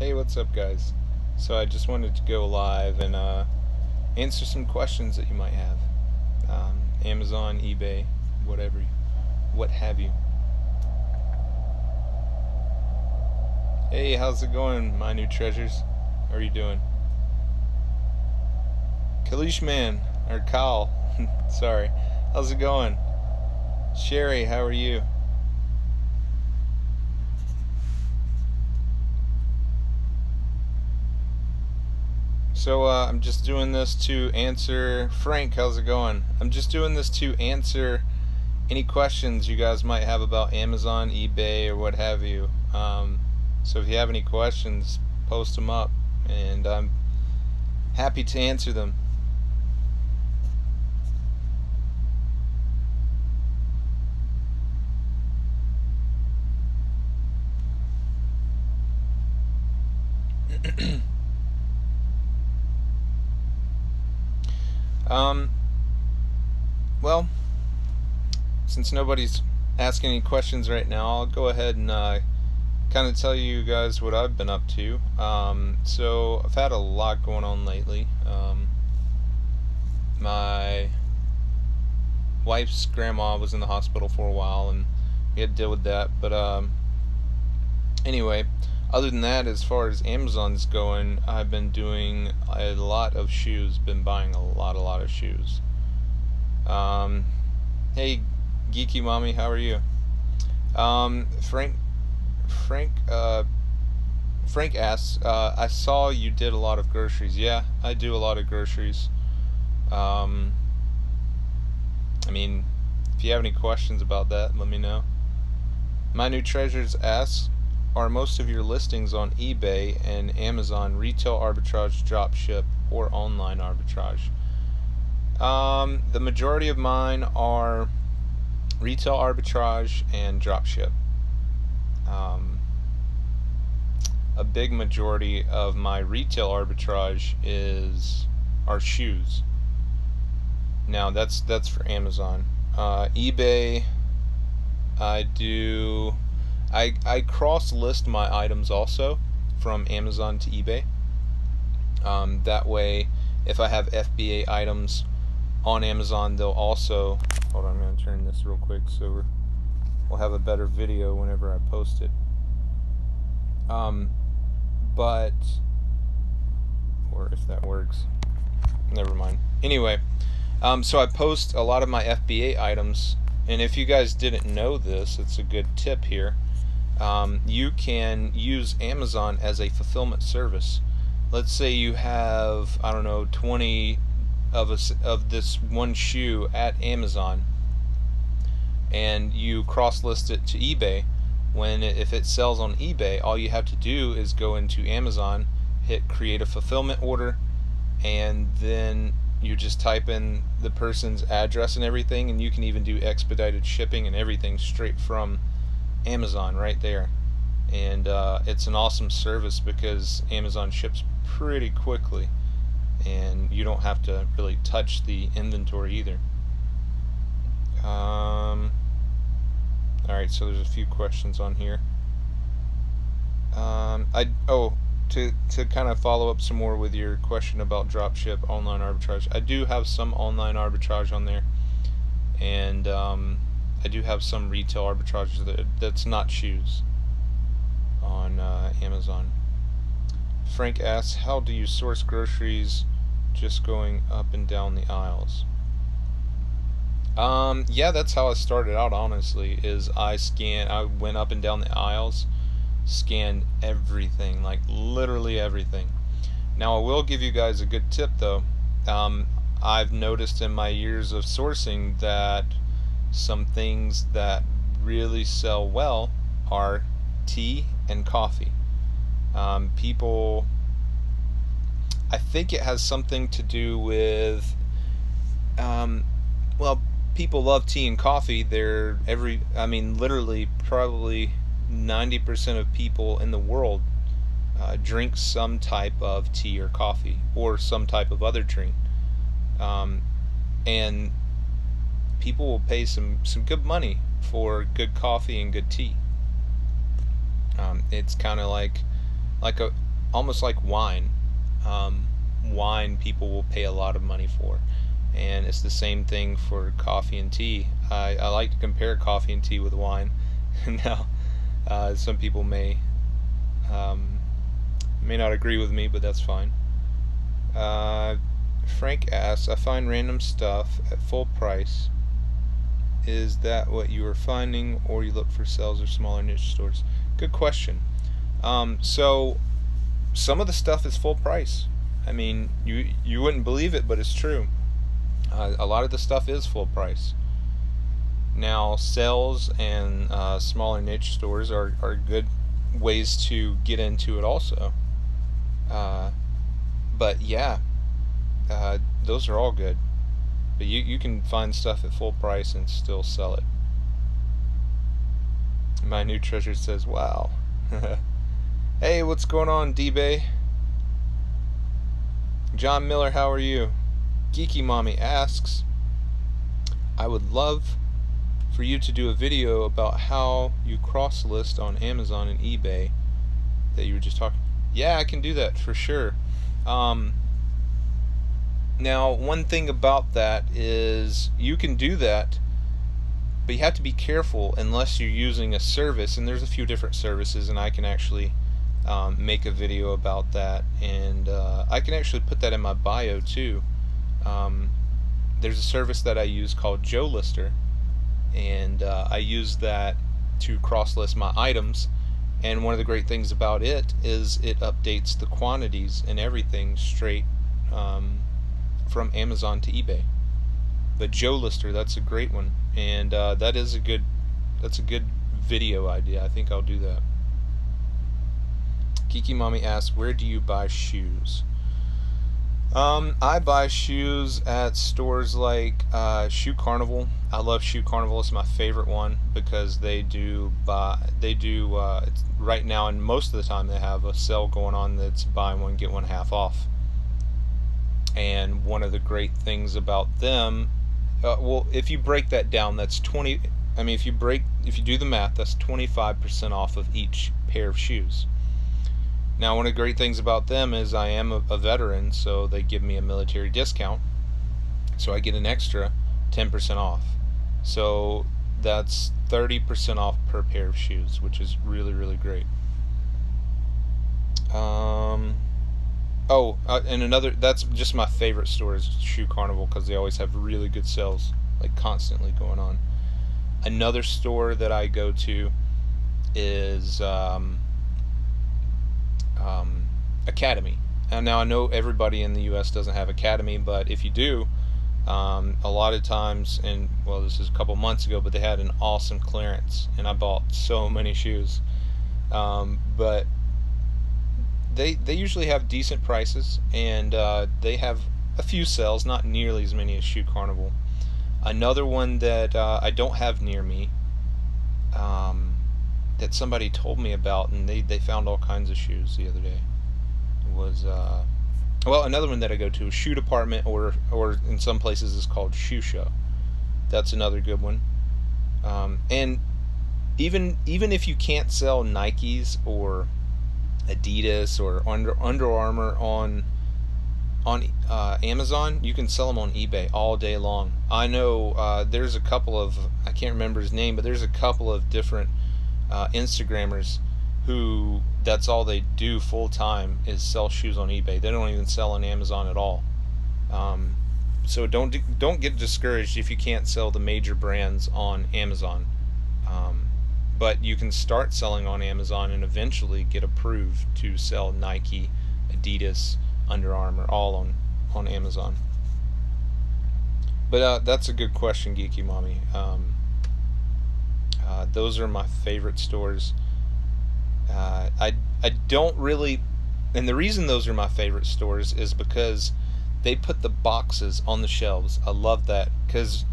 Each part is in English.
Hey, what's up, guys? So I just wanted to go live and answer some questions that you might have. Amazon, eBay, whatever, what have you. Hey, how's it going, my new treasures? How are you doing? Kalish Man, or Kyle, sorry. How's it going? Sherry, how are you? So I'm just doing this to answer Frank. How's it going? I'm just doing this to answer any questions you guys might have about Amazon, eBay, or what have you. So if you have any questions, post them up, and I'm happy to answer them. um, well, since nobody's asking any questions right now, I'll go ahead and kind of tell you guys what I've been up to. So I've had a lot going on lately. My wife's grandma was in the hospital for a while, and we had to deal with that. But anyway, other than that, as far as Amazon's going, I've been doing a lot of shoes. Been buying a lot of shoes. Hey, Geeky Mommy, how are you? Frank asks, I saw you did a lot of groceries. Yeah, I do a lot of groceries. I mean, if you have any questions about that, let me know. My New Treasures asks, are most of your listings on eBay and Amazon retail arbitrage, dropship, or online arbitrage? The majority of mine are retail arbitrage and dropship. A big majority of my retail arbitrage are shoes. Now that's for Amazon. eBay, I cross list my items also from Amazon to eBay. That way, if I have FBA items on Amazon, they'll also, hold on, I'm going to turn this real quick so we'll have a better video whenever I post it. Or if that works, never mind. Anyway, so I post a lot of my FBA items, and if you guys didn't know this, it's a good tip here. You can use Amazon as a fulfillment service. Let's say you have, I don't know, 20 of this one shoe at Amazon, and you cross list it to eBay. If it sells on eBay, all you have to do is go into Amazon, hit create a fulfillment order, and then you just type in the person's address and everything, and you can even do expedited shipping and everything straight from Amazon right there. And it's an awesome service because Amazon ships pretty quickly, and you don't have to really touch the inventory either. Alright, so there's a few questions on here. To kind of follow up some more with your question about dropship, online arbitrage, I do have some online arbitrage on there, and I do have some retail arbitrage that's not shoes on Amazon. Frank asks, how do you source groceries just going up and down the aisles? Yeah, that's how I started out, honestly, is I went up and down the aisles, scanned everything, like literally everything. Now, I will give you guys a good tip though. I've noticed in my years of sourcing that some things that really sell well are tea and coffee. People, I think it has something to do with, well, people love tea and coffee. Literally probably 90% of people in the world drink some type of tea or coffee or some type of other drink, and people will pay some good money for good coffee and good tea. It's kind of like almost like wine. Wine people will pay a lot of money for, and it's the same thing for coffee and tea. I like to compare coffee and tea with wine. Now, some people may not agree with me, but that's fine. Frank asks, I find random stuff at full price. Is that what you are finding, or you look for sales or smaller niche stores? Good question. So some of the stuff is full price. I mean, you wouldn't believe it, but it's true. A lot of the stuff is full price. Now, sales and smaller niche stores are good ways to get into it also. But yeah, those are all good. But you can find stuff at full price and still sell it. My new treasure says, wow. Hey, what's going on, D-Bay? John Miller, how are you? Geeky Mommy asks, I would love for you to do a video about how you cross-list on Amazon and eBay that you were just talking. Yeah, I can do that for sure. Now, one thing about that is you can do that, but you have to be careful unless you're using a service, and there's a few different services, and I can actually make a video about that, and I can actually put that in my bio too. There's a service that I use called Joe Lister, and I use that to cross-list my items, and one of the great things about it is it updates the quantities and everything straight from Amazon to eBay. But Joe Lister, that's a great one, and that's a good video idea. I think I'll do that. Geeky Mommy asks, where do you buy shoes? I buy shoes at stores like Shoe Carnival. I love Shoe Carnival. It's my favorite one because they do right now, and most of the time they have a sale going on that's buy one get one half off. And one of the great things about them, well, if you break that down, that's 20. I mean, if you do the math, that's 25% off of each pair of shoes. Now, one of the great things about them is I am a veteran, so they give me a military discount, so I get an extra 10% off. So that's 30% off per pair of shoes, which is really, really great. And another, that's just my favorite store is Shoe Carnival because they always have really good sales, like constantly going on. Another store that I go to is Academy. And now I know everybody in the US doesn't have Academy, but if you do, a lot of times, and well, this is a couple months ago, but they had an awesome clearance, and I bought so many shoes. But they usually have decent prices, and they have a few sales, not nearly as many as Shoe Carnival. Another one that I don't have near me, that somebody told me about, and they found all kinds of shoes the other day, was well, another one that I go to is Shoe Department, or in some places it's called Shoe Show. That's another good one. And even if you can't sell Nikes or Adidas or Under Armour on Amazon, you can sell them on eBay all day long. I know there's a couple of, I can't remember his name, but there's a couple of different Instagrammers who that's all they do full time is sell shoes on eBay. They don't even sell on Amazon at all. So don't get discouraged if you can't sell the major brands on Amazon. But you can start selling on Amazon and eventually get approved to sell Nike, Adidas, Under Armour, all on Amazon. But that's a good question, Geeky Mommy. Those are my favorite stores. I don't really, and the reason those are my favorite stores is because they put the boxes on the shelves. I love that, because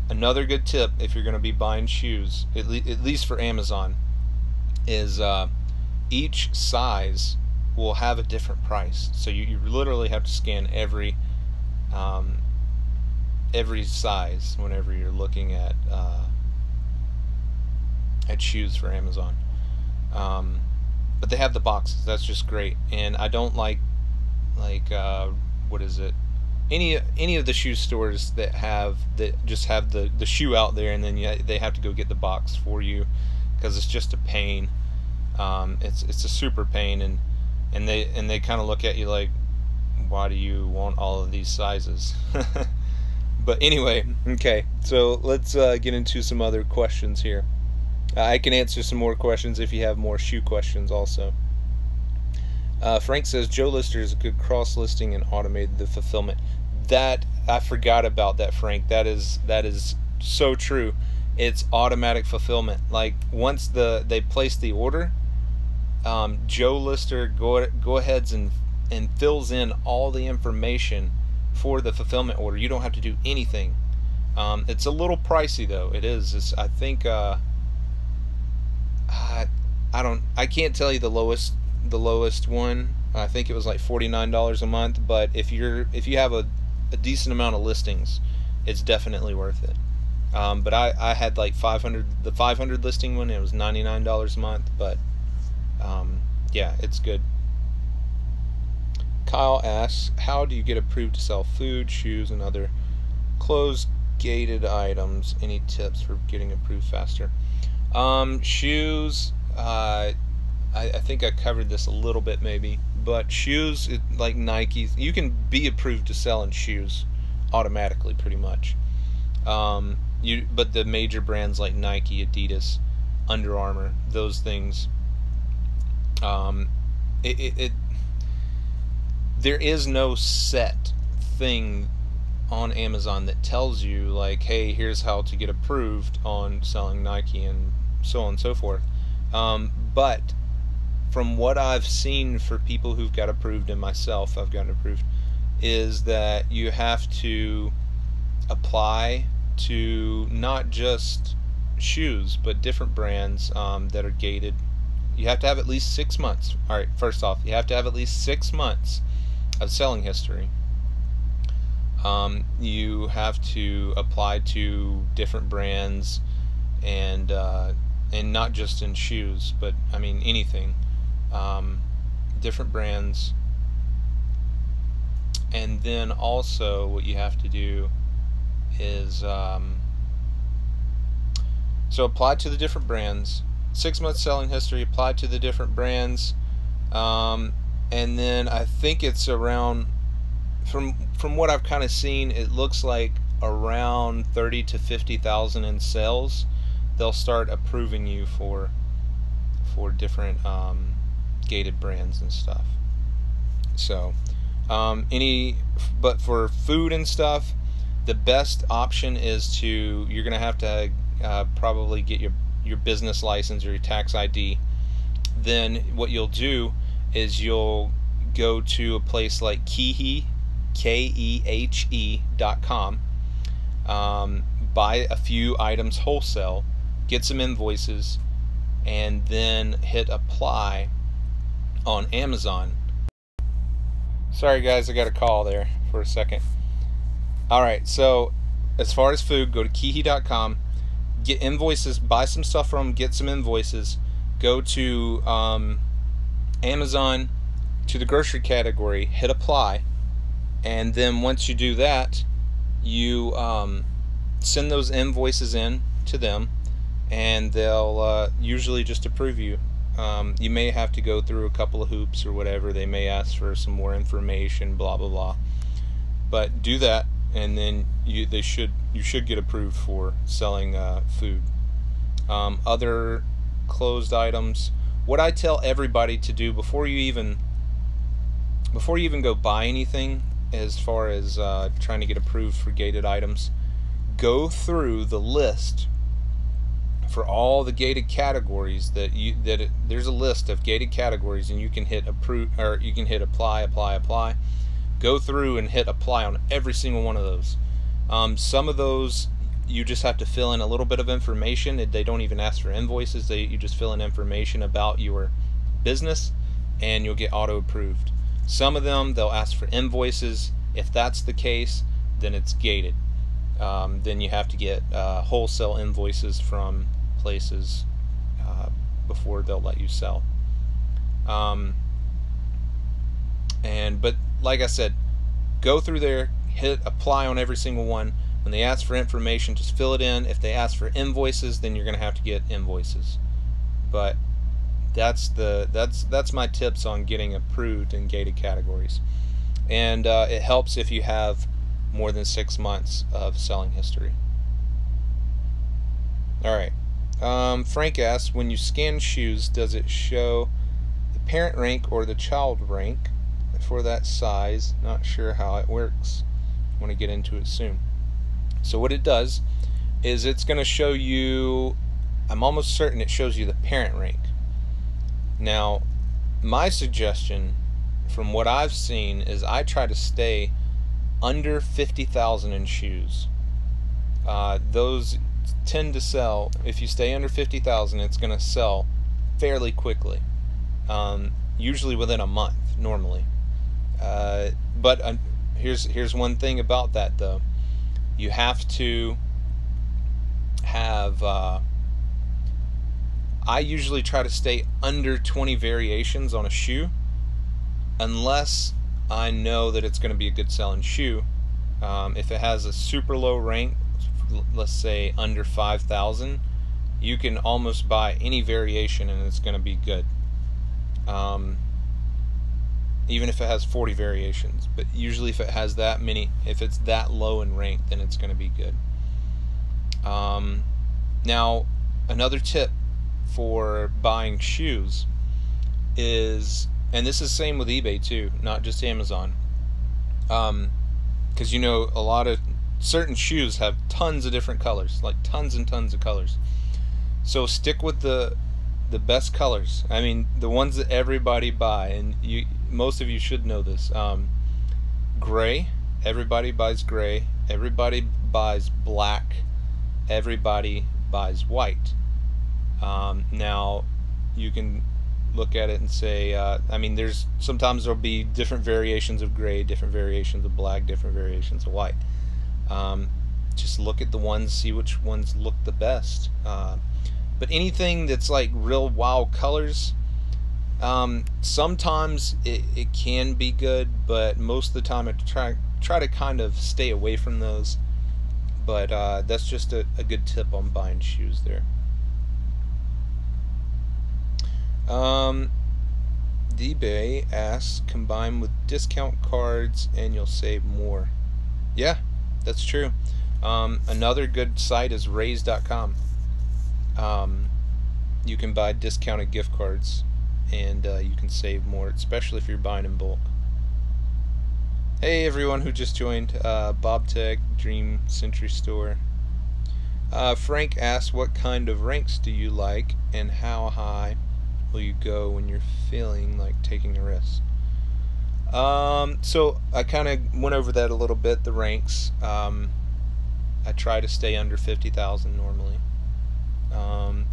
another good tip if you're going to be buying shoes, at least for Amazon, is each size will have a different price. So you literally have to scan every size whenever you're looking at shoes for Amazon. but they have the boxes. That's just great. And I don't like what is it? Any of the shoe stores that just have the shoe out there, and then they have to go get the box for you, because it's just a pain. It's a super pain, and they kind of look at you like, why do you want all of these sizes? But anyway, okay, so let's get into some other questions here. I can answer some more questions if you have more shoe questions also. Frank says Joe Lister is a good cross-listing and automated the fulfillment. That, I forgot about that, Frank. That is so true. It's automatic fulfillment. Like, once they place the order, Joe Lister go ahead and fills in all the information for the fulfillment order. You don't have to do anything. It's a little pricey though. It is. I think I can't tell you the lowest one. I think it was like $49 a month. But if you have a decent amount of listings, it's definitely worth it. But I had like 500, the 500 listing one. It was $99 a month. But yeah, it's good. Kyle asks, how do you get approved to sell food, shoes, and other closed gated items? Any tips for getting approved faster? Shoes, I think I covered this a little bit maybe, but shoes, like Nike, you can be approved to sell in shoes automatically pretty much. But the major brands like Nike, Adidas, Under Armour, those things, there is no set thing on Amazon that tells you like, hey, here's how to get approved on selling Nike and so on and so forth. But from what I've seen for people who've got approved, and myself, I've gotten approved, is that you have to apply to not just shoes but different brands that are gated. You have to have at least 6 months. Alright, first off, you have to have at least 6 months of selling history. You have to apply to different brands, and not just in shoes, but I mean anything. Different brands. And then also what you have to do is so apply to the different brands, 6 months selling history, apply to the different brands, and then I think it's around, from what I've kind of seen, it looks like around 30 to 50,000 in sales, they'll start approving you for different gated brands and stuff. So but for food and stuff, the best option is you're gonna have to probably get your business license or your tax ID. Then what you'll do is you'll go to a place like Kehe, KEHE.com, buy a few items wholesale, get some invoices, and then hit apply on Amazon. Sorry guys, I got a call there for a second. Alright, so as far as food, go to Kehe.com, get invoices, buy some stuff from them, get some invoices, go to Amazon, to the grocery category, hit apply, and then once you do that, you send those invoices in to them, and they'll usually just approve you. You may have to go through a couple of hoops or whatever. They may ask for some more information, blah blah blah, but do that, and then you should get approved for selling food. Other closed items, what I tell everybody to do before you even go buy anything, as far as trying to get approved for gated items, go through the list for all the gated categories there's a list of gated categories, and you can hit approve, or you can hit apply. Go through and hit apply on every single one of those. Some of those you just have to fill in a little bit of information. They don't even ask for invoices. You just fill in information about your business, and you'll get auto approved. Some of them they'll ask for invoices. If that's the case, then it's gated. Then you have to get wholesale invoices from places before they'll let you sell. But like I said, go through there, hit apply on every single one. When they ask for information, just fill it in. If they ask for invoices, then you're going to have to get invoices. But that's my tips on getting approved in gated categories. And it helps if you have more than 6 months of selling history. Alright, Frank asks, when you scan shoes, does it show the parent rank or the child rank for that size? Not sure how it works. I want to get into it soon. So what it does is it's going to show you, I'm almost certain it shows you the parent rank. Now, my suggestion from what I've seen is I try to stay under 50,000 in shoes. Those tend to sell, if you stay under 50,000, it's going to sell fairly quickly, usually within a month normally. But here's one thing about that though. You have to have I usually try to stay under 20 variations on a shoe, unless I know that it's going to be a good selling shoe. If it has a super low rank, let's say under 5,000, you can almost buy any variation and it's going to be good. Even if it has 40 variations, but usually if it has that many, if it's that low in rank, then it's going to be good. Now, another tip for buying shoes is, and this is the same with eBay too, not just Amazon, because you know a lot of certain shoes have tons of different colors, like tons and tons of colors. So stick with the best colors. I mean, the ones that everybody buy, and most of you should know this. Gray, everybody buys gray. Everybody buys black. Everybody buys white. Now, you can look at it and say, I mean, sometimes there'll be different variations of gray, different variations of black, different variations of white. Just look at the ones, see which ones look the best. But anything that's like real wild colors, sometimes it can be good, but most of the time I try to kind of stay away from those. But that's just a good tip on buying shoes there. eBay asks, combine with discount cards and you'll save more. Yeah, that's true. Another good site is raise.com. You can buy discounted gift cards and you can save more, especially if you're buying in bulk. Hey everyone who just joined, Bob Tech, Dream Century Store. Frank asks, what kind of ranks do you like and how high will you go when you're feeling like taking a risk? So I kind of went over that a little bit, the ranks. I try to stay under 50,000 normally.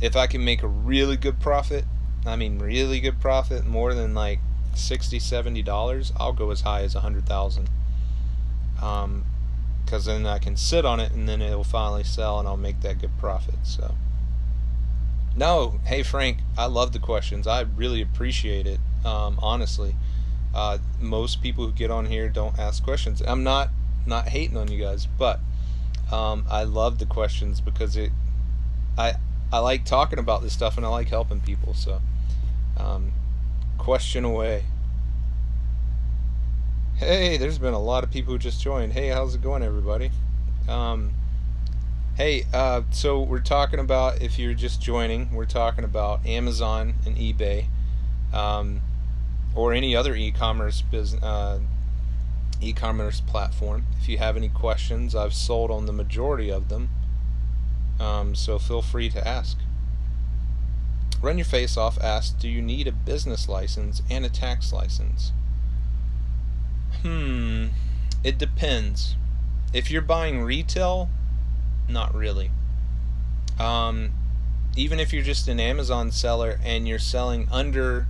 If I can make a really good profit, I mean really good profit, more than like $60–70, I'll go as high as 100,000. Because then I can sit on it and then it will finally sell and I'll make that good profit. So no, hey Frank, I love the questions. I really appreciate it. Honestly, most people who get on here don't ask questions. I'm not hating on you guys, but I love the questions because I like talking about this stuff and I like helping people. So question away. Hey, there's been a lot of people who just joined. Hey, how's it going, everybody? Hey, so we're talking about, if you're just joining, we're talking about Amazon and eBay, or any other e-commerce business, e-commerce platform. If you have any questions, I've sold on the majority of them, so feel free to ask. Run Your Face Off asks, do you need a business license and a tax license? It depends. If you're buying retail, not really. Even if you're just an Amazon seller and you're selling under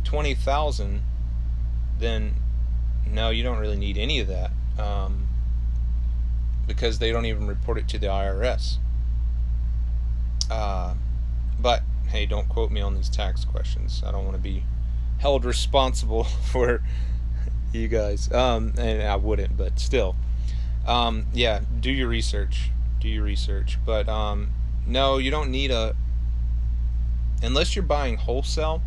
20,000, then no, you don't really need any of that, because they don't even report it to the IRS. But hey, don't quote me on these tax questions. I don't want to be held responsible for you guys. And I wouldn't, but still. Yeah, do your research. Do your research. But no, you don't need unless you're buying wholesale,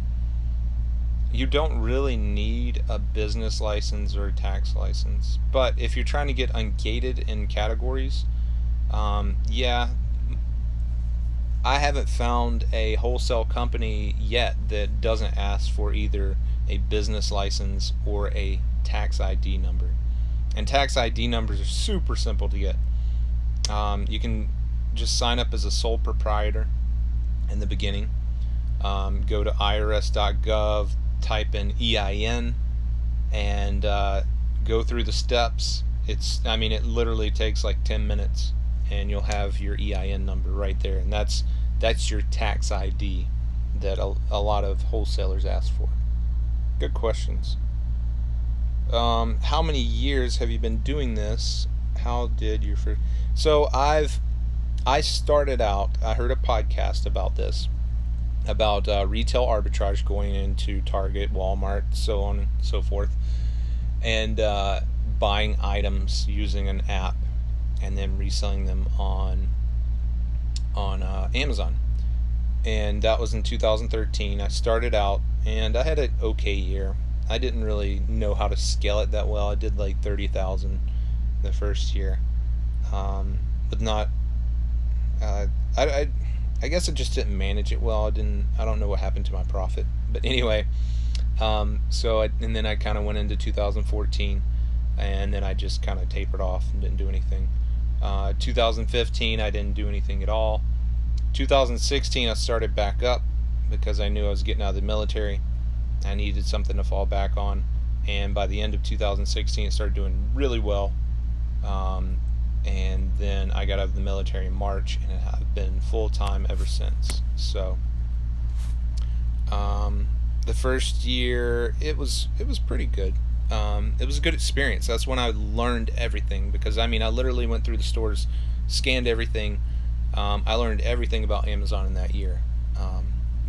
you don't really need a business license or a tax license. But if you're trying to get ungated in categories, yeah, I haven't found a wholesale company yet that doesn't ask for either a business license or a tax ID number. And tax ID numbers are super simple to get. You can just sign up as a sole proprietor in the beginning. Go to irs.gov, type in EIN, and go through the steps. I mean, it literally takes like 10 minutes, and you'll have your EIN number right there, and that's your tax ID that a lot of wholesalers ask for. Good questions. How many years have you been doing this? How did your first... So I started out, I heard a podcast about this, about retail arbitrage, going into Target, Walmart, so on and so forth, and buying items using an app and then reselling them on Amazon. And that was in 2013. I started out, and I had an okay year. I didn't really know how to scale it that well. I did like 30,000 the first year, but not. I guess I just didn't manage it well. I don't know what happened to my profit, but anyway. And then I kind of went into 2014, and then I just kind of tapered off and didn't do anything. 2015, I didn't do anything at all. 2016, I started back up because I knew I was getting out of the military. I needed something to fall back on, and by the end of 2016, it started doing really well. And then I got out of the military in March, and I've been full-time ever since. So the first year, it was pretty good. It was a good experience. That's when I learned everything, because I mean, I literally went through the stores, scanned everything. I learned everything about Amazon in that year.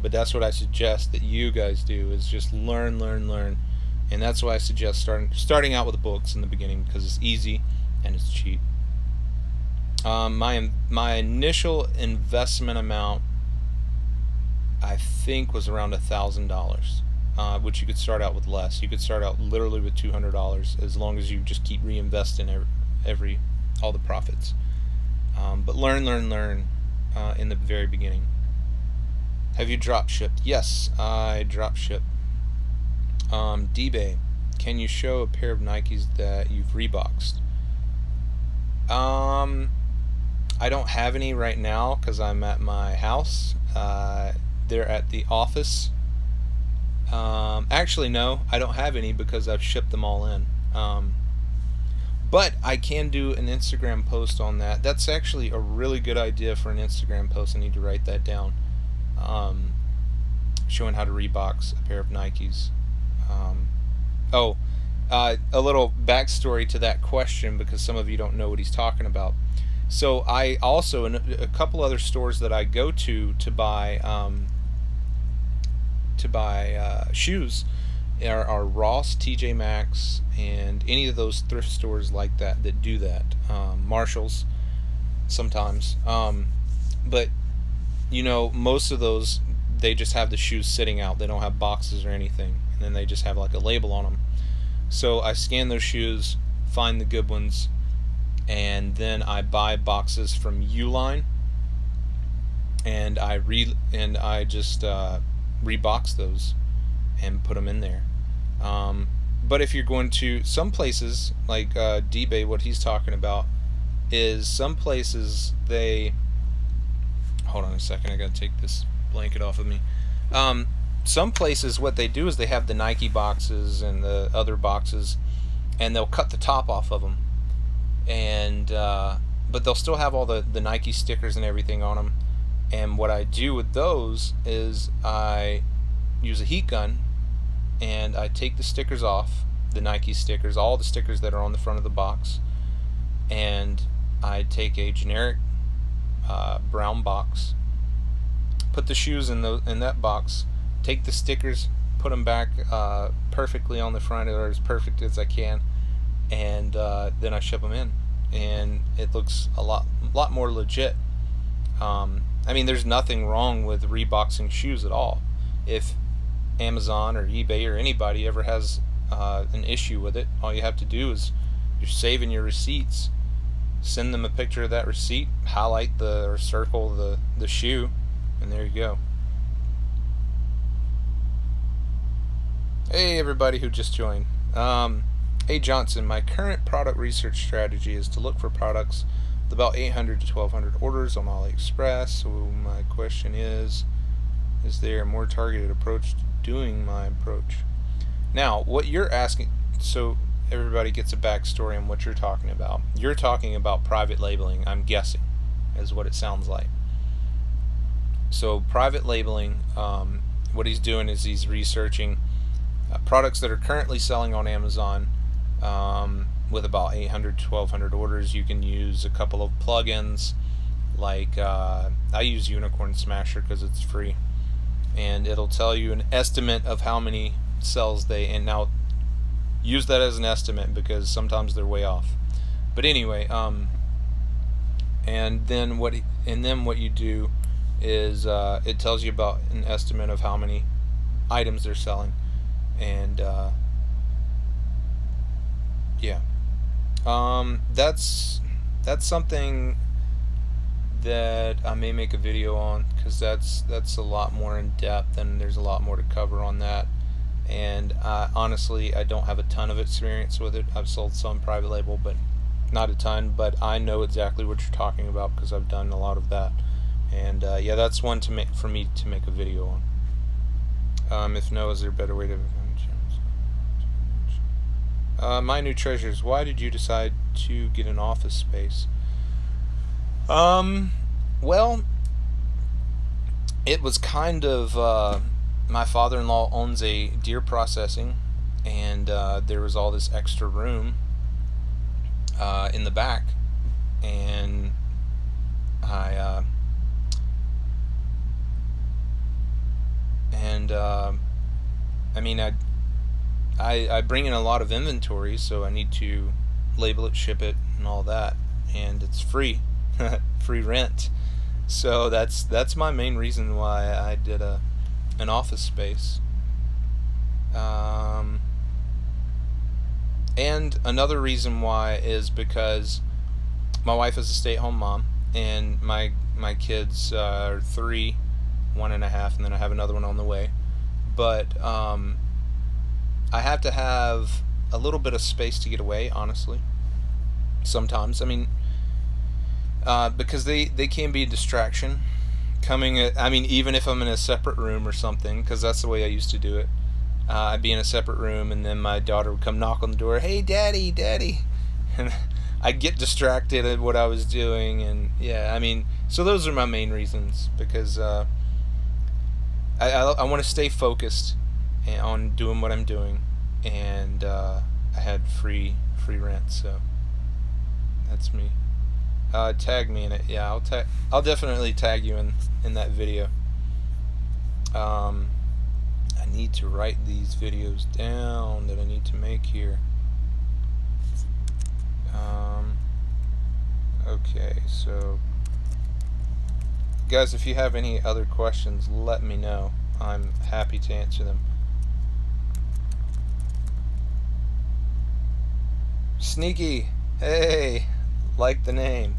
But that's what I suggest that you guys do, is just learn, and that's why I suggest starting out with the books in the beginning, because it's easy and it's cheap. My initial investment amount, I think, was around $1,000, which you could start out with less. You could start out literally with $200, as long as you just keep reinvesting all the profits. But learn in the very beginning. Have you drop shipped? Yes, I drop ship. Fba, can you show a pair of Nikes that you've reboxed? I don't have any right now because I'm at my house. They're at the office. Actually, no, I don't have any because I've shipped them all in. But I can do an Instagram post on that. That's actually a really good idea for an Instagram post. I need to write that down. Showing how to rebox a pair of Nikes. A little backstory to that question, because some of you don't know what he's talking about. So I also, in a couple other stores that I go to buy shoes, are Ross, TJ Maxx, and any of those thrift stores like that do that. Marshalls sometimes. But you know, most of those, they just have the shoes sitting out. They don't have boxes or anything, and then they just have like a label on them. So I scan those shoes, find the good ones, and then I buy boxes from Uline, and I just rebox those and put them in there. But if you're going to some places like Fba, what he's talking about is some places they... Hold on a second, I gotta take this blanket off of me. Some places, what they do is they have the Nike boxes and the other boxes, and they'll cut the top off of them, and but they'll still have all the Nike stickers and everything on them. And what I do with those is I use a heat gun, and I take the stickers off, the Nike stickers, all the stickers that are on the front of the box, and I take a generic brown box, put the shoes in that box, take the stickers, put them back perfectly on the front, or as perfect as I can, and then I ship them in, and it looks a lot more legit. I mean, there's nothing wrong with reboxing shoes at all. If Amazon or eBay or anybody ever has an issue with it, all you have to do is you're saving your receipts, send them a picture of that receipt, highlight or circle the shoe, and there you go. Hey everybody who just joined. Hey Johnson, my current product research strategy is to look for products with about 800 to 1200 orders on AliExpress. So my question is there a more targeted approach to doing my approach? Now, what you're asking, so everybody gets a backstory on what you're talking about. You're talking about private labeling, I'm guessing, is what it sounds like. So private labeling, what he's doing is he's researching products that are currently selling on Amazon with about 800 to 1200 orders. You can use a couple of plugins, like I use Unicorn Smasher because it's free, and it'll tell you an estimate of how many sales and now use that as an estimate because sometimes they're way off. But anyway, and then what you do is it tells you about an estimate of how many items they're selling, and yeah, that's something that I may make a video on, because that's a lot more in depth and there's a lot more to cover on that. And honestly, I don't have a ton of experience with it. I've sold some private label, but not a ton. But I know exactly what you're talking about because I've done a lot of that. And yeah, that's one for me to make a video on. If no, is there a better way to? My new treasures. Why did you decide to get an office space? Well, it was kind of my father-in-law owns a deer processing, and there was all this extra room in the back, and I mean, I bring in a lot of inventory, so I need to label it, ship it, and all that, and it's free, free rent. So that's my main reason why I did an office space. And another reason why is because my wife is a stay-at-home mom, and my kids are 3, 1.5, and then I have another one on the way. But I have to have a little bit of space to get away, honestly. Sometimes, I mean, because they can be a distraction. I mean, even if I'm in a separate room or something, because that's the way I used to do it. I'd be in a separate room, and then my daughter would come knock on the door. Hey, daddy, daddy, and I'd get distracted at what I was doing, and yeah, I mean, so those are my main reasons, because I want to stay focused on doing what I'm doing, and I had free rent, so that's me. Tag me in it. Yeah, I'll definitely tag you in that video. I need to write these videos down that I need to make here. Okay, so guys, if you have any other questions, let me know. I'm happy to answer them. Sneaky, hey, like the name.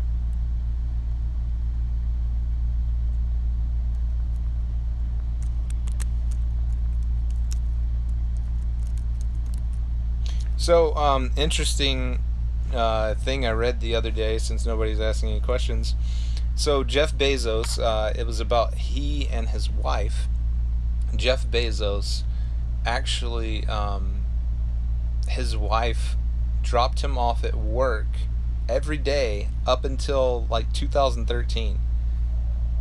So, interesting thing I read the other day, since nobody's asking any questions. So Jeff Bezos, it was about he and his wife. Jeff Bezos actually, his wife dropped him off at work every day up until like 2013.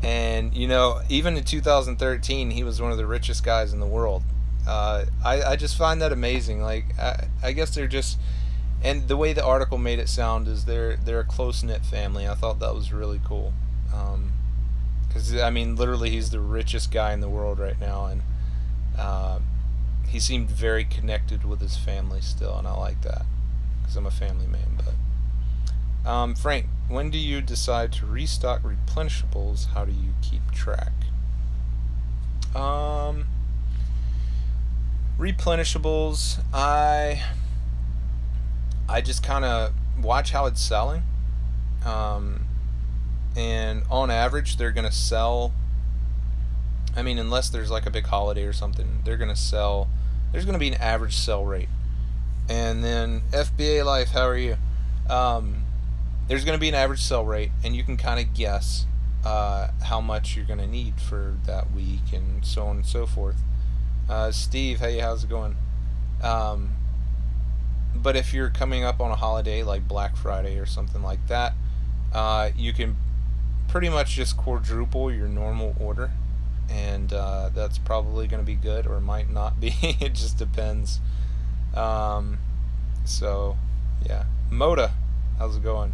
And you know, even in 2013, he was one of the richest guys in the world. I just find that amazing. Like, I guess they're just, and the way the article made it sound is they're a close-knit family. I thought that was really cool. Because I mean, literally, he's the richest guy in the world right now, and he seemed very connected with his family still, and I like that because I'm a family man. But Frank, when do you decide to restock replenishables? How do you keep track? Replenishables, I just kind of watch how it's selling, and on average they're gonna sell. I mean, unless there's like a big holiday or something, they're gonna sell. There's gonna be an average sell rate. And then FBA Life, how are you? There's gonna be an average sell rate, and you can kind of guess how much you're gonna need for that week, and so on and so forth. Steve, hey, how's it going? But if you're coming up on a holiday like Black Friday or something like that, you can pretty much just quadruple your normal order, and that's probably going to be good, or might not be. It just depends. So yeah, Moda, how's it going?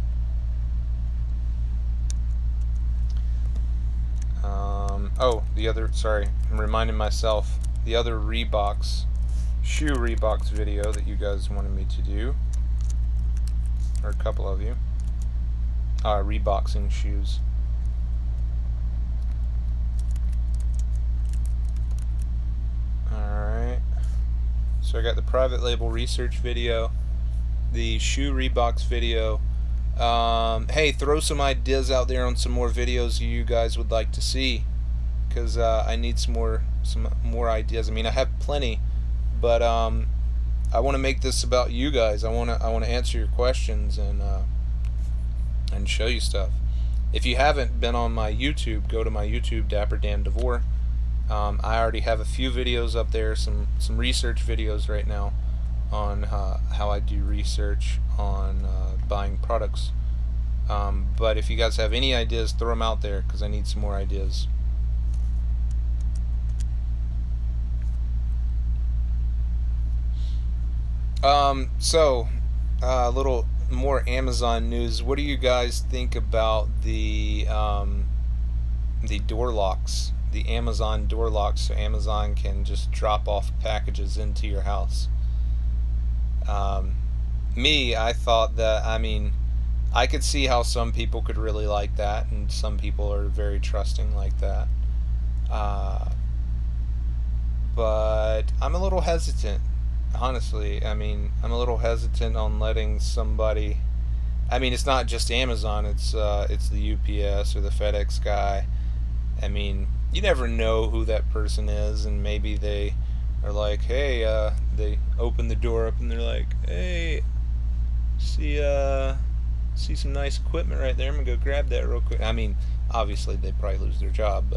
Oh, the other, sorry, I'm reminding myself, the other shoe Reeboks video that you guys wanted me to do, or a couple of you, Reeboxing shoes. Alright, so I got the private label research video, the shoe Reeboks video. Hey, throw some ideas out there on some more videos you guys would like to see, because I need some more ideas. I mean, I have plenty, but I want to make this about you guys. I want to answer your questions and show you stuff. If you haven't been on my YouTube, go to my YouTube, Dapper Dan DeVore. I already have a few videos up there, some research videos right now on how I do research on buying products. But if you guys have any ideas, throw them out there, because I need some more ideas. So a little more Amazon news. What do you guys think about the door locks, the Amazon door locks, so Amazon can just drop off packages into your house? I thought that, I mean, I could see how some people could really like that, and some people are very trusting like that. But I'm a little hesitant, honestly. I mean, I'm a little hesitant on letting somebody. I mean, it's not just Amazon. It's the UPS or the FedEx guy. I mean, you never know who that person is, and maybe they are like, hey, they open the door up and they're like, hey, see some nice equipment right there. I'm gonna go grab that real quick. I mean, obviously they probably lose their job,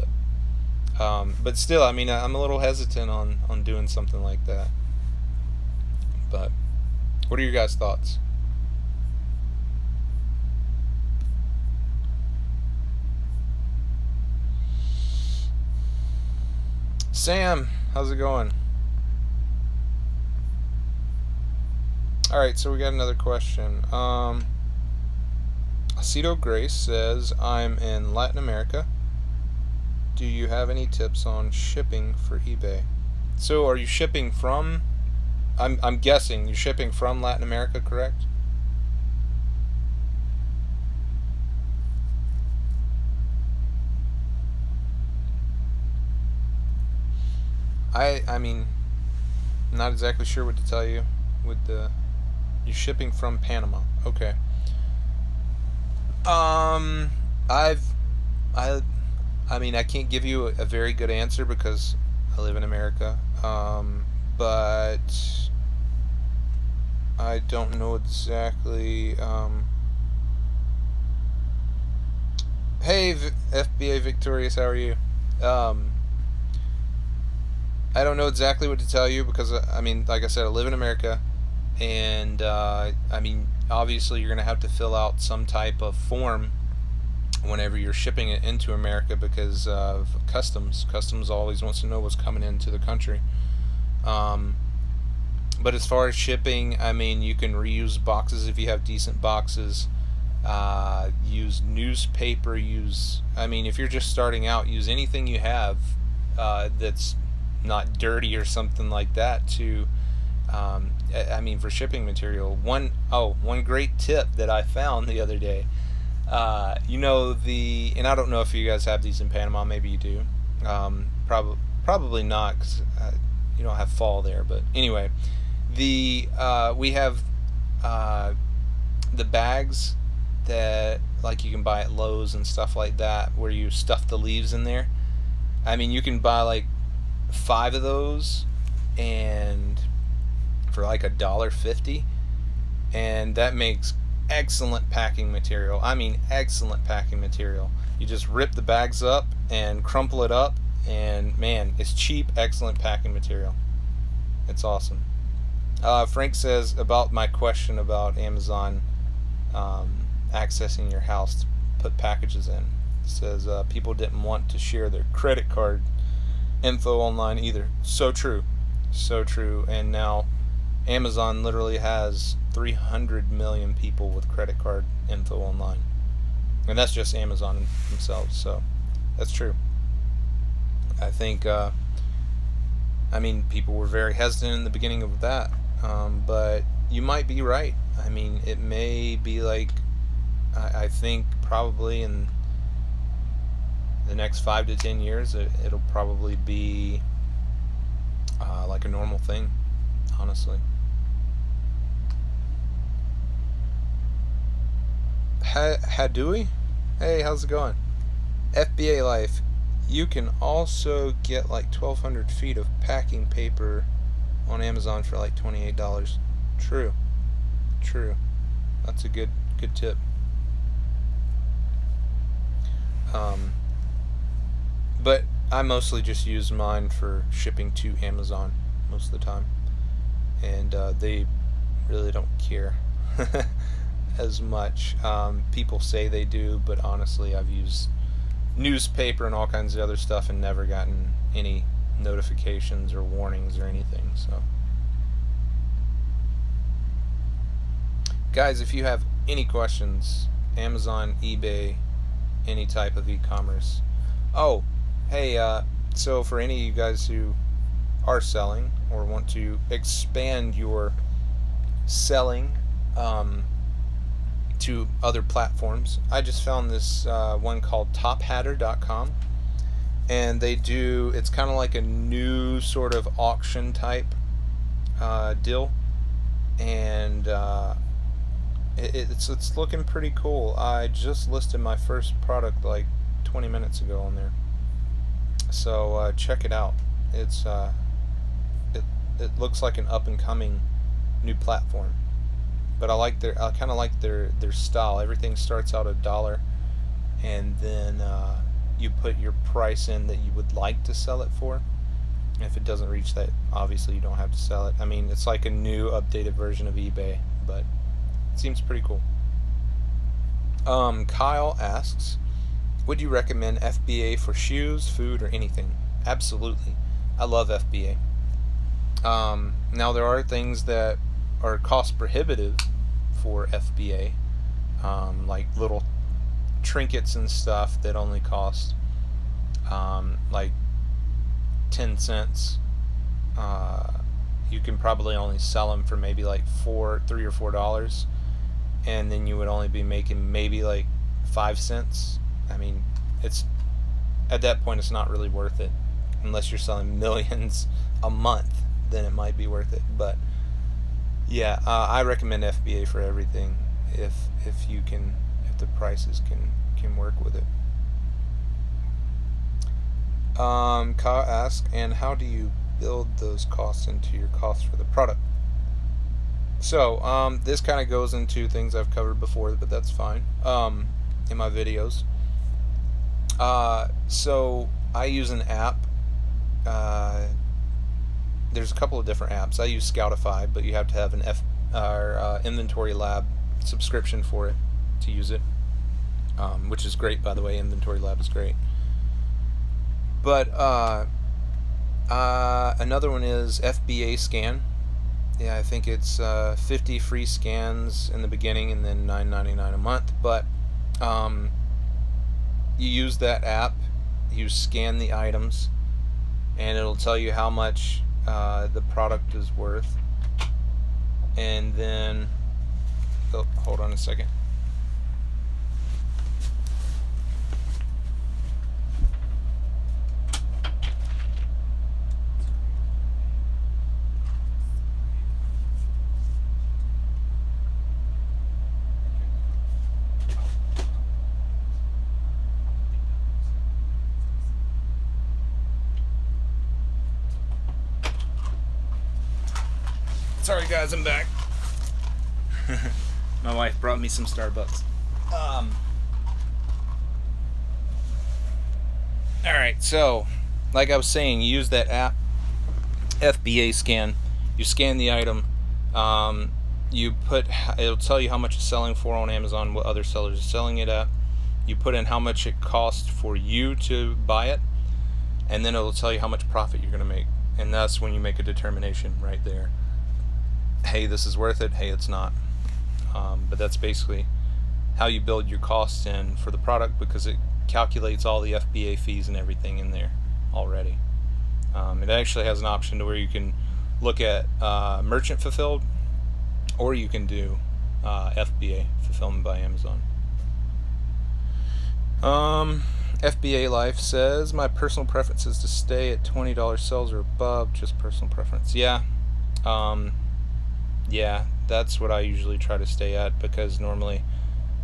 but still, I mean, I'm a little hesitant on doing something like that. But what are your guys' thoughts? Sam, how's it going? Alright, so we got another question. Aceto Grace says, I'm in Latin America. Do you have any tips on shipping for eBay? So are you shipping from, I'm guessing you're shipping from Latin America, correct? I mean, I'm not exactly sure what to tell you with the, you're shipping from Panama. Okay. I mean, I can't give you a very good answer because I live in America. But I don't know exactly. Hey, FBA Victorious, how are you? I don't know exactly what to tell you because, I mean, like I said, I live in America, and I mean, obviously you're going to have to fill out some type of form whenever you're shipping it into America because of customs. Customs always wants to know what's coming into the country. But as far as shipping, I mean, you can reuse boxes if you have decent boxes. Use newspaper. I mean, if you're just starting out, use anything you have that's not dirty or something like that to I mean, for shipping material. One great tip that I found the other day, you know, and I don't know if you guys have these in Panama, maybe you do, probably not, because you don't have fall there, but anyway, we have the bags that like you can buy at Lowe's and stuff like that, where you stuff the leaves in there. I mean, you can buy like 5 of those and for like $1.50, and that makes excellent packing material. I mean, excellent packing material. You just rip the bags up and crumple it up, and man, it's cheap, excellent packing material. It's awesome. Frank says about my question about Amazon accessing your house to put packages in. It says people didn't want to share their credit card info online either. So true, so true. And now Amazon literally has 300 million people with credit card info online, and that's just Amazon themselves. So that's true. I think I mean, people were very hesitant in the beginning of that, but you might be right. I mean, it may be like, I think probably in the next 5 to 10 years, it'll probably be like a normal thing, honestly. Hadui? Hey, how's it going? FBA Life. You can also get like 1,200 feet of packing paper on Amazon for like $28. True. True. That's a good tip. But I mostly just use mine for shipping to Amazon most of the time, and they really don't care as much. People say they do, but honestly, I've used newspaper and all kinds of other stuff and never gotten any notifications or warnings or anything. So guys, if you have any questions, Amazon, eBay, any type of e-commerce. Oh, hey, so for any of you guys who are selling or want to expand your selling to other platforms, I just found this one called tophatter.com, and they do, it's kind of like a new sort of auction type deal, and it's looking pretty cool. I just listed my first product like 20 minutes ago on there, so check it out. It's it looks like an up and coming new platform, but I kind of like their style. Everything starts out $1, and then you put your price in that you would like to sell it for. If it doesn't reach that, obviously you don't have to sell it. I mean, it's like a new updated version of eBay, but it seems pretty cool. Kyle asks, would you recommend FBA for shoes, food, or anything? Absolutely. I love FBA. Now there are things that are cost prohibitive for FBA, like little trinkets and stuff that only cost like 10 cents. You can probably only sell them for maybe like $3 or $4, and then you would only be making maybe like 5 cents. I mean, it's at that point it's not really worth it unless you're selling millions a month. Then it might be worth it. But yeah, I recommend FBA for everything if the prices can work with it. Kyle asks, and how do you build those costs into your costs for the product? So this kind of goes into things I've covered before, but that's fine, in my videos. So I use an app. There's a couple of different apps. I use Scoutify, but you have to have an Inventory Lab subscription for it to use it, which is great, by the way. Inventory Lab is great. But another one is Fba Scan. Yeah, I think it's 50 free scans in the beginning and then $9.99 a month. But you use that app, you scan the items, and it'll tell you how much the product is worth. And then, oh, hold on a second. Sorry guys, I'm back. My wife brought me some Starbucks. Alright, so like I was saying, you use that app, Fba Scan. You scan the item, it'll tell you how much it's selling for on Amazon, what other sellers are selling it at. You put in how much it costs for you to buy it, and then it'll tell you how much profit you're going to make. And that's when you make a determination right there. Hey, this is worth it. Hey, it's not. But that's basically how you build your costs in for the product, because it calculates all the FBA fees and everything in there already. It actually has an option to where you can look at merchant fulfilled, or you can do FBA, fulfillment by Amazon. FBA Life says, my personal preference is to stay at $20 sales or above, just personal preference. Yeah. Yeah, that's what I usually try to stay at, because normally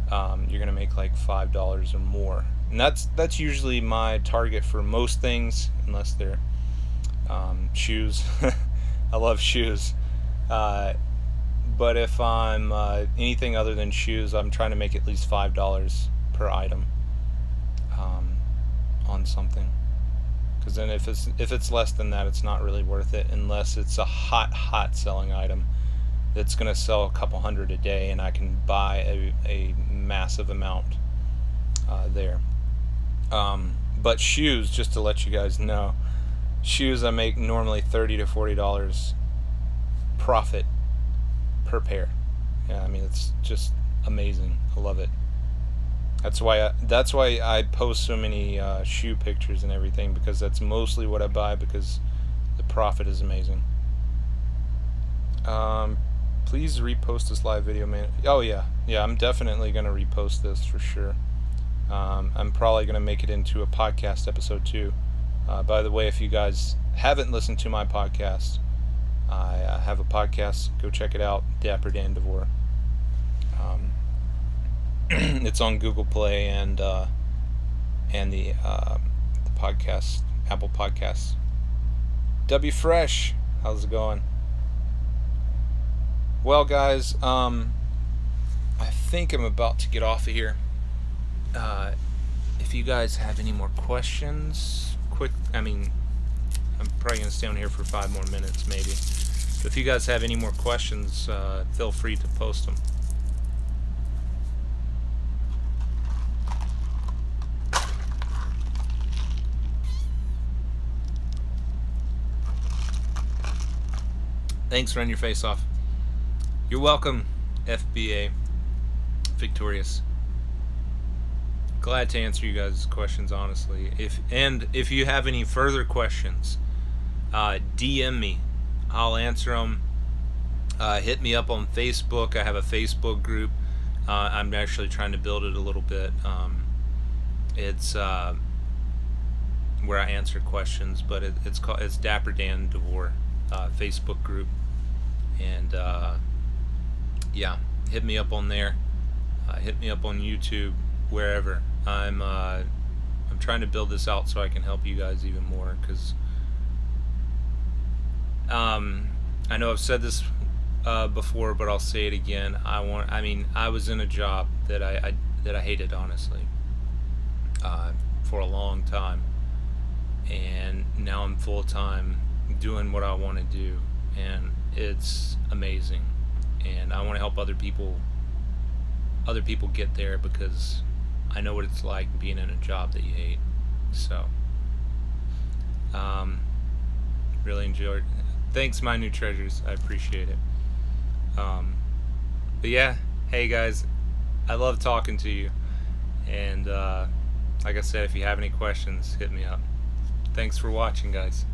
you're gonna make like $5 or more, and that's usually my target for most things, unless they're shoes. I love shoes, but if I'm anything other than shoes, I'm trying to make at least $5 per item on something, because then if it's less than that, it's not really worth it, unless it's a hot selling item that's going to sell a couple hundred a day, and I can buy a massive amount there. But shoes, just to let you guys know, shoes I make normally $30 to $40 profit per pair. Yeah, I mean, it's just amazing. I love it. That's why I post so many shoe pictures and everything, because that's mostly what I buy, because the profit is amazing. Please repost this live video, man. Oh yeah, I'm definitely gonna repost this for sure. I'm probably gonna make it into a podcast episode too. By the way, if you guys haven't listened to my podcast, I have a podcast. Go check it out, Dapper Dan DeVore. It's on Google Play and the podcast, Apple Podcasts. W Fresh, how's it going? Well, guys, I think I'm about to get off of here. If you guys have any more questions, I'm probably going to stay on here for 5 more minutes, maybe. But if you guys have any more questions, feel free to post them. Thanks for running your face off. You're welcome, FBA Victorious. Glad to answer you guys' questions, honestly. If you have any further questions, DM me. I'll answer them. Hit me up on Facebook. I have a Facebook group. I'm actually trying to build it a little bit. It's where I answer questions, but it's Dapper Dan DeVore Facebook group, and yeah, hit me up on there. Hit me up on YouTube, wherever. I'm trying to build this out so I can help you guys even more, because I know I've said this before, but I'll say it again. I was in a job that I hated, honestly, for a long time, and now I'm full-time doing what I want to do, and it's amazing. And I want to help other people get there, because I know what it's like being in a job that you hate. So really enjoyed. Thanks, my new treasures. I appreciate it. But yeah, hey guys, I love talking to you, and like I said, if you have any questions, hit me up. Thanks for watching, guys.